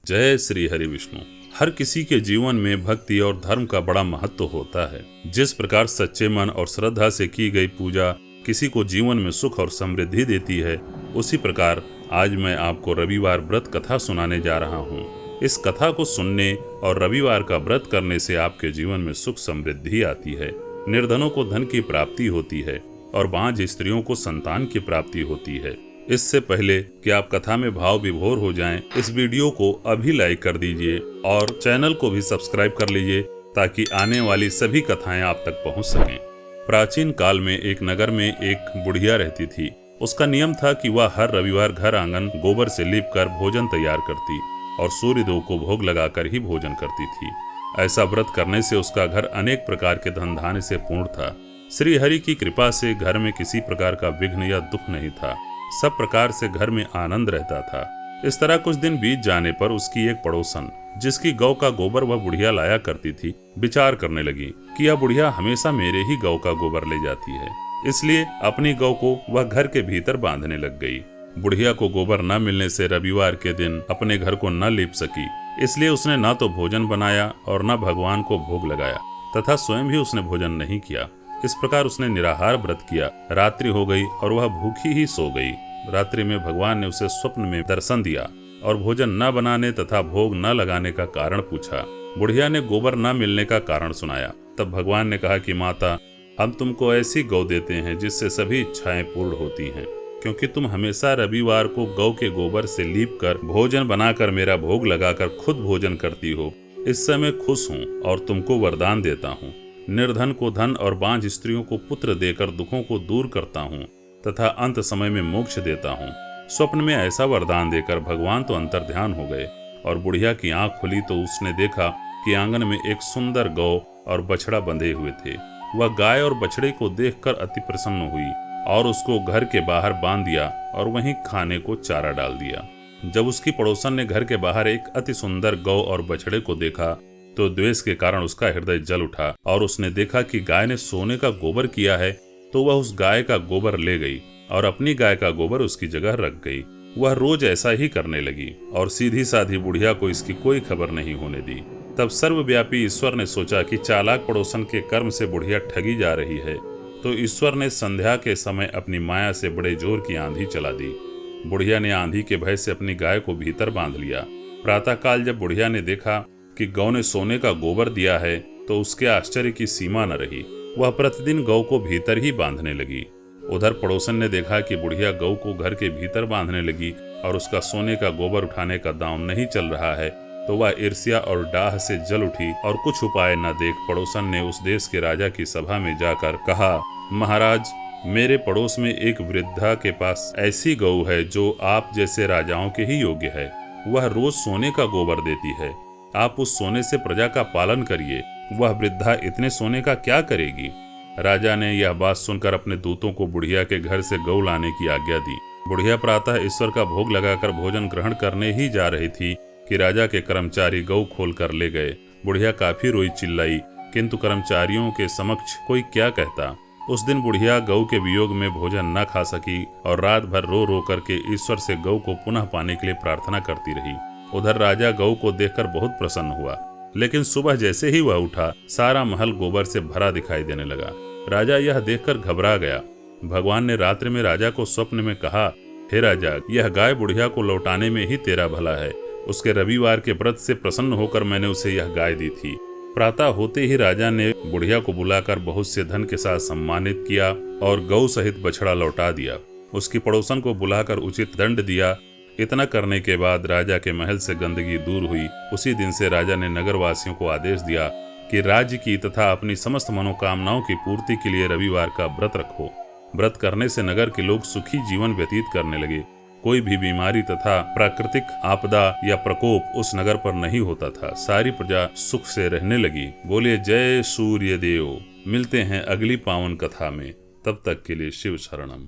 जय श्री हरि विष्णु। हर किसी के जीवन में भक्ति और धर्म का बड़ा महत्व होता है। जिस प्रकार सच्चे मन और श्रद्धा से की गई पूजा किसी को जीवन में सुख और समृद्धि देती है, उसी प्रकार आज मैं आपको रविवार व्रत कथा सुनाने जा रहा हूँ। इस कथा को सुनने और रविवार का व्रत करने से आपके जीवन में सुख समृद्धि आती है, निर्धनों को धन की प्राप्ति होती है और बांझ स्त्रियों को संतान की प्राप्ति होती है। इससे पहले कि आप कथा में भाव विभोर हो जाएं, इस वीडियो को अभी लाइक कर दीजिए और चैनल को भी सब्सक्राइब कर लीजिए ताकि आने वाली सभी कथाएं आप तक पहुंच सकें। प्राचीन काल में एक नगर में एक बुढ़िया रहती थी। उसका नियम था कि वह हर रविवार घर आंगन गोबर से लीप कर भोजन तैयार करती और सूर्यदेव को भोग लगाकर ही भोजन करती थी। ऐसा व्रत करने से उसका घर अनेक प्रकार के धन धान्य से पूर्ण था। श्री हरि की कृपा से घर में किसी प्रकार का विघ्न या दुख नहीं था। सब प्रकार से घर में आनंद रहता था। इस तरह कुछ दिन बीत जाने पर उसकी एक पड़ोसन, जिसकी गौ का गोबर वह बुढ़िया लाया करती थी, विचार करने लगी कि यह बुढ़िया हमेशा मेरे ही गौ का गोबर ले जाती है, इसलिए अपनी गौ को वह घर के भीतर बांधने लग गई। बुढ़िया को गोबर न मिलने से रविवार के दिन अपने घर को न लीप सकी, इसलिए उसने न तो भोजन बनाया और न भगवान को भोग लगाया तथा स्वयं भी उसने भोजन नहीं किया। इस प्रकार उसने निराहार व्रत किया। रात्रि हो गई और वह भूखी ही सो गई। रात्रि में भगवान ने उसे स्वप्न में दर्शन दिया और भोजन न बनाने तथा भोग न लगाने का कारण पूछा। बुढ़िया ने गोबर न मिलने का कारण सुनाया। तब भगवान ने कहा कि माता, हम तुमको ऐसी गौ देते हैं जिससे सभी इच्छाएं पूर्ण होती हैं, क्योंकि तुम हमेशा रविवार को गौ के गोबर से लीप कर भोजन बनाकर मेरा भोग लगाकर खुद भोजन करती हो। इससे मैं खुश हूँ और तुमको वरदान देता हूँ। निर्धन को धन और बांझ स्त्रियों को पुत्र देकर दुखों को दूर करता हूँ तथा अंत समय में मोक्ष देता हूँ। स्वप्न में ऐसा वरदान देकर भगवान तो अंतर्ध्यान हो गए और बुढ़िया की आंख खुली तो उसने देखा कि आंगन में एक सुंदर गौ और बछड़ा बंधे हुए थे। वह गाय और बछड़े को देखकर अति प्रसन्न हुई और उसको घर के बाहर बांध दिया और वहीं खाने को चारा डाल दिया। जब उसकी पड़ोसन ने घर के बाहर एक अति सुंदर गौ और बछड़े को देखा तो द्वेष के कारण उसका हृदय जल उठा और उसने देखा कि गाय ने सोने का गोबर किया है, तो वह उस गाय का गोबर ले गई और अपनी गाय का गोबर उसकी जगह रख गई। वह रोज ऐसा ही करने लगी और सीधी साधी बुढ़िया को इसकी कोई खबर नहीं होने दी। तब सर्वव्यापी ईश्वर ने सोचा कि चालाक पड़ोसन के कर्म से बुढ़िया ठगी जा रही है, तो ईश्वर ने संध्या के समय अपनी माया से बड़े जोर की आंधी चला दी। बुढ़िया ने आंधी के भय से अपनी गाय को भीतर बांध लिया। प्रातःकाल जब बुढ़िया ने देखा कि गौ ने सोने का गोबर दिया है, तो उसके आश्चर्य की सीमा न रही। वह प्रतिदिन गौ को भीतर ही बांधने लगी। उधर पड़ोसन ने देखा कि बुढ़िया गौ को घर के भीतर बांधने लगी और उसका सोने का गोबर उठाने का दांव नहीं चल रहा है, तो वह ईर्ष्या और डाह से जल उठी और कुछ उपाय न देख पड़ोसन ने उस देश के राजा की सभा में जाकर कहा, महाराज, मेरे पड़ोस में एक वृद्धा के पास ऐसी गौ है जो आप जैसे राजाओं के ही योग्य है। वह रोज सोने का गोबर देती है। आप उस सोने से प्रजा का पालन करिए। वह वृद्धा इतने सोने का क्या करेगी? राजा ने यह बात सुनकर अपने दूतों को बुढ़िया के घर से गौ लाने की आज्ञा दी। बुढ़िया प्रातः ईश्वर का भोग लगाकर भोजन ग्रहण करने ही जा रही थी कि राजा के कर्मचारी गौ खोल कर ले गए। बुढ़िया काफी रोई चिल्लाई, किंतु कर्मचारियों के समक्ष कोई क्या कहता। उस दिन बुढ़िया गौ के वियोग में भोजन न खा सकी और रात भर रो रो करके ईश्वर से गौ को पुनः पाने के लिए प्रार्थना करती रही। उधर राजा गौ को देखकर बहुत प्रसन्न हुआ, लेकिन सुबह जैसे ही वह उठा, सारा महल गोबर से भरा दिखाई देने लगा। राजा यह देखकर घबरा गया। भगवान ने रात्रि में राजा को स्वप्न में कहा, हे राजा, यह गाय बुढ़िया को लौटाने में ही तेरा भला है। उसके रविवार के व्रत से प्रसन्न होकर मैंने उसे यह गाय दी थी। प्रातः होते ही राजा ने बुढ़िया को बुलाकर बहुत से धन के साथ सम्मानित किया और गौ सहित बछड़ा लौटा दिया। उसकी पड़ोसन को बुलाकर उचित दंड दिया। इतना करने के बाद राजा के महल से गंदगी दूर हुई। उसी दिन से राजा ने नगरवासियों को आदेश दिया कि राज्य की तथा अपनी समस्त मनोकामनाओं की पूर्ति के लिए रविवार का व्रत रखो। व्रत करने से नगर के लोग सुखी जीवन व्यतीत करने लगे। कोई भी बीमारी तथा प्राकृतिक आपदा या प्रकोप उस नगर पर नहीं होता था। सारी प्रजा सुख से रहने लगी। बोलिए जय सूर्य देव। मिलते हैं अगली पावन कथा में। तब तक के लिए शिव शरणम।